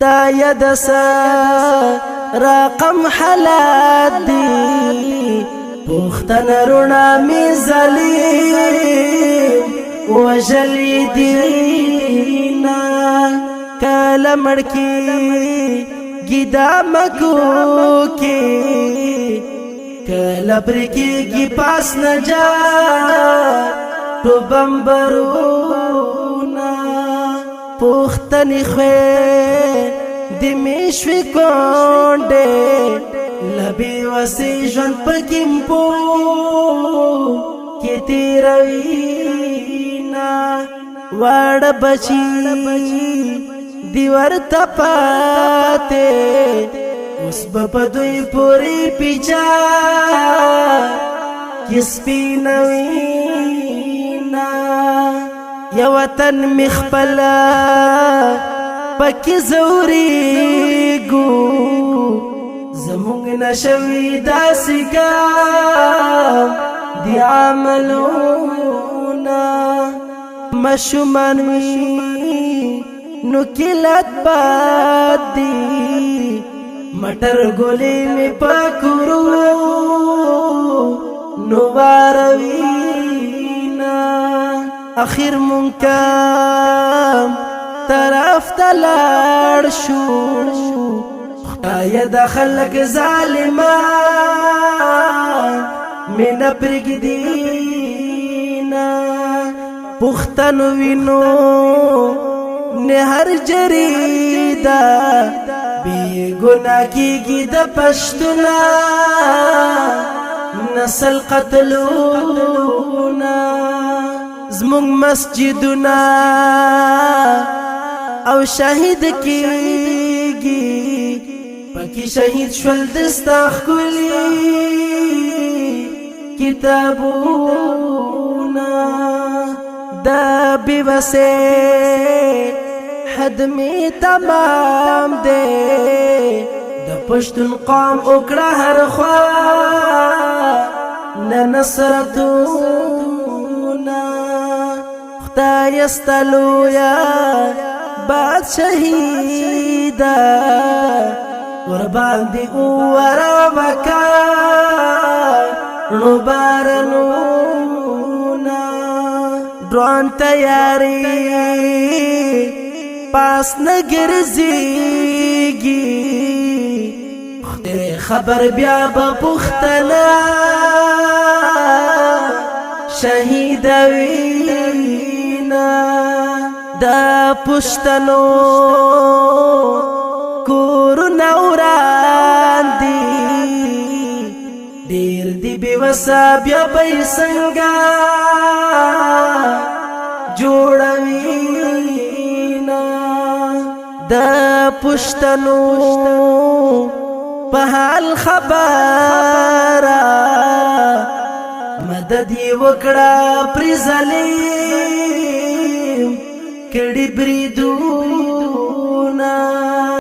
خدای دسا رقم حالات دی پختن رونا می ظلیم وجلی دینا کالا مڑکی گیدا مکو کی کالا برکی گی پاس نجا تو بمبرونا پختنی خوی دمیشوی کونڈے لبی وسی جن پکیم پو کی تیروینا وڑ بچی دیور تپاتے اس بپدوی پوری پیچا کس پی نوینا یا وطن مخپلا پکی زوری گو زمونگ نشوی داسی کام دی عملونا مشمانوی نکلت باد دی مٹر گولی میں پاکرو نواروینا اخیر منکام طرف تلار شو خدای دا خلق ظالمان من پرگ دینا پختنو وینو نهر جریدا بی گناہ کی گی دا پشتنا نسل قتلونا زمونگ مسجدنا او شهید کیگی پاکی شهید شول دستاخ کلی کتابونا دا بیوسے حد میں تمام دے دا پشتن قام اکڑا ہر خواہ ننصرتونا خدای استلویا بعد شهیدا قربان دی اوورا مکا نبارنونا ڈرون تیاری پاس نگرزیگی خدای خبر بیا بپختنا شهید وینا دا پشتنو کورنا وران دی دیر دی بیوسا بیا بیسنگا جوڑوینا دا پشتنو پہال خبارا مدد یې وکړه پرې ظالم کړي بریدونه